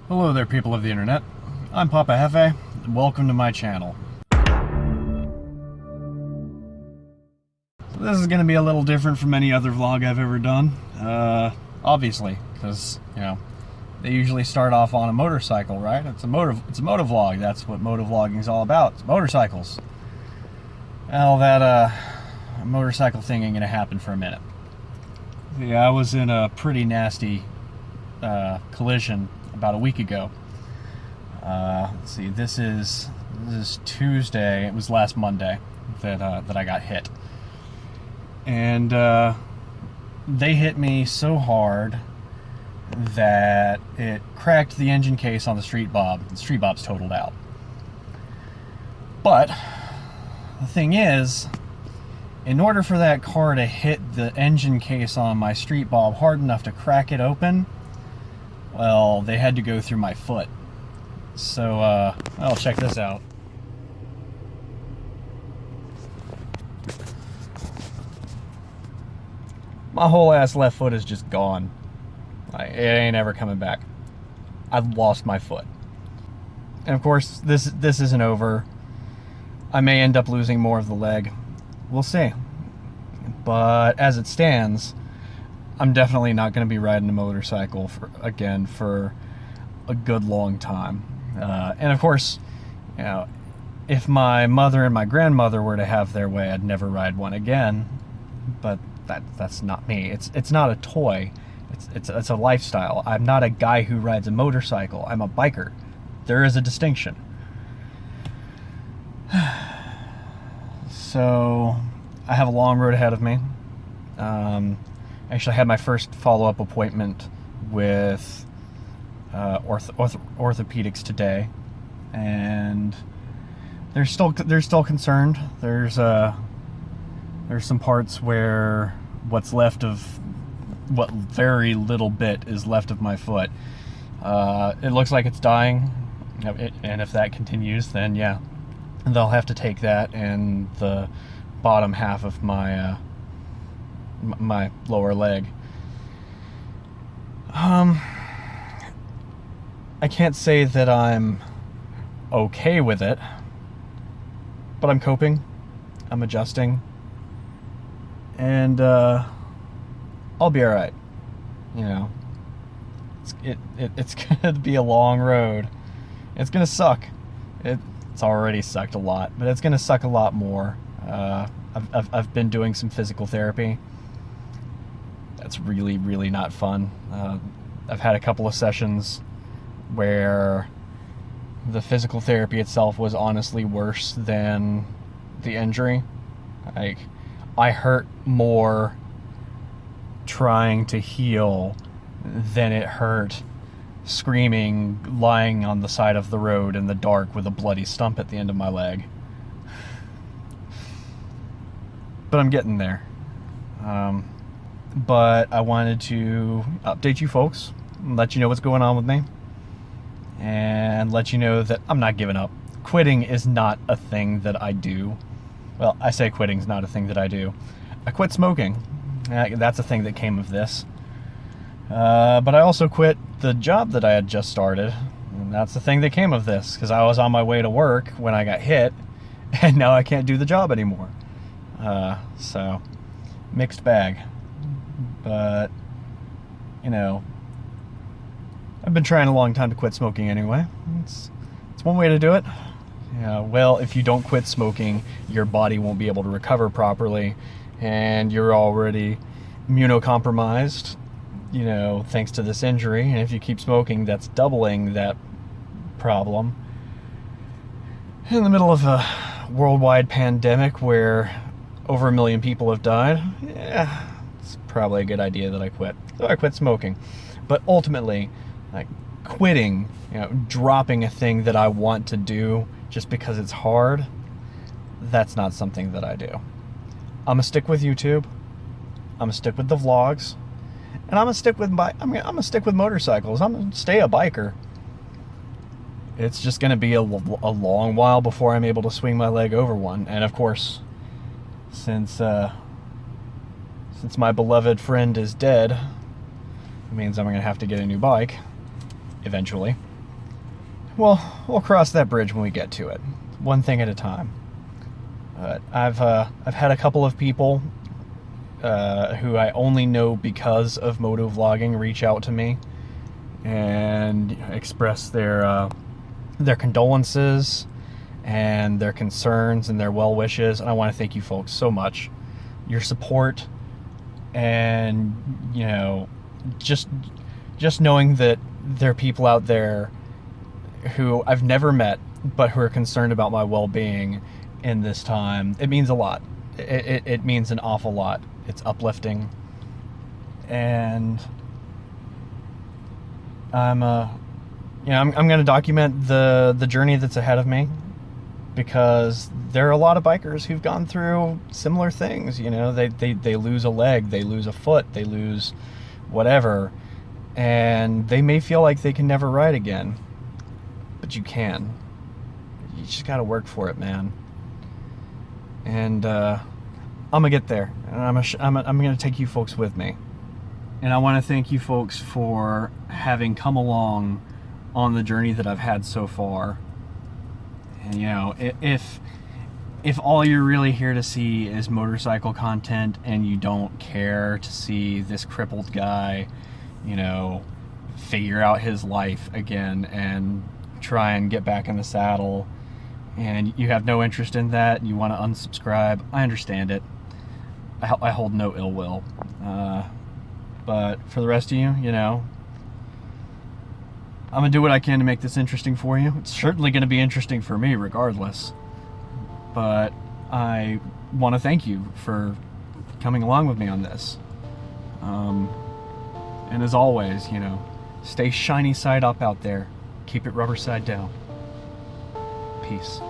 Hello there, people of the internet. I'm Papa Hefe, and welcome to my channel. So this is going to be a little different from any other vlog I've ever done, obviously, because, they usually start off on a motorcycle, right? It's a motovlog. That's what motovlogging is all about. It's motorcycles. Well, that motorcycle thing ain't going to happen for a minute. Yeah, I was in a pretty nasty collision about a week ago. Let's see, this is Tuesday. It was last Monday that I got hit, and they hit me so hard that it cracked the engine case on the street bob. The street bob's totaled out. But the thing is, in order for that car to hit the engine case on my street bob hard enough to crack it open, well, they had to go through my foot. So, I'll check this out. My whole ass left foot is just gone. It ain't ever coming back. I've lost my foot. And of course, this isn't over. I may end up losing more of the leg. We'll see. But as it stands, I'm definitely not going to be riding a motorcycle again for a good long time. And of course, if my mother and my grandmother were to have their way, I'd never ride one again. But that's not me. It's not a toy. It's a lifestyle. I'm not a guy who rides a motorcycle. I'm a biker. There is a distinction. So I have a long road ahead of me. Actually, I had my first follow-up appointment with orthopedics today, and they're still concerned. There's some parts where what very little bit is left of my foot. It looks like it's dying, and if that continues, then yeah, they'll have to take that and the bottom half of my my lower leg. I can't say that I'm okay with it, but I'm coping. I'm adjusting, and I'll be all right. It's gonna be a long road. It's gonna suck. It's already sucked a lot, but it's gonna suck a lot more. I've been doing some physical therapy. That's really, really not fun. I've had a couple of sessions where the physical therapy itself was honestly worse than the injury. I hurt more trying to heal than it hurt screaming, lying on the side of the road in the dark with a bloody stump at the end of my leg. But I'm getting there. But I wanted to update you folks, let you know what's going on with me, and let you know that I'm not giving up. Quitting is not a thing that I do. Well, I say quitting's not a thing that I do. I quit smoking. That's a thing that came of this. But I also quit the job that I had just started, and that's the thing that came of this, because I was on my way to work when I got hit, and now I can't do the job anymore. So, mixed bag. But, I've been trying a long time to quit smoking anyway. It's one way to do it. Well, if you don't quit smoking, your body won't be able to recover properly, and you're already immunocompromised, thanks to this injury. And if you keep smoking, that's doubling that problem. In the middle of a worldwide pandemic where over 1 million people have died, yeah, it's probably a good idea that I quit. So I quit smoking. But ultimately, quitting, dropping a thing that I want to do just because it's hard, that's not something that I do. I'm gonna stick with YouTube. I'm gonna stick with the vlogs, and I'm gonna stick with motorcycles. I'm gonna stay a biker. It's just gonna be a long while before I'm able to swing my leg over one. And of course, since my beloved friend is dead, it means I'm gonna have to get a new bike eventually. well, we'll cross that bridge when we get to it. One thing at a time. I've had a couple of people who I only know because of motovlogging reach out to me and express their condolences and their concerns and their well wishes, and I want to thank you folks so much. Your support, and you know, just knowing that there are people out there who I've never met but who are concerned about my well-being in this time, it means a lot. It means an awful lot. It's uplifting, and I'm going to document the journey that's ahead of me, because there are a lot of bikers who've gone through similar things. You know, they lose a leg, they lose a foot, they lose whatever, and they may feel like they can never ride again, but you can. You just got to work for it, man. And I'm gonna get there, and I'm gonna take you folks with me. And I want to thank you folks for having come along on the journey that I've had so far. And you know, if all you're really here to see is motorcycle content, and you don't care to see this crippled guy, you know, figure out his life again and try and get back in the saddle, and you have no interest in that, and you want to unsubscribe, I understand it. I hold no ill will. But for the rest of you, you know, I'm going to do what I can to make this interesting for you. It's certainly going to be interesting for me regardless. But I want to thank you for coming along with me on this. And as always, you know, stay shiny side up out there. Keep it rubber side down. Peace.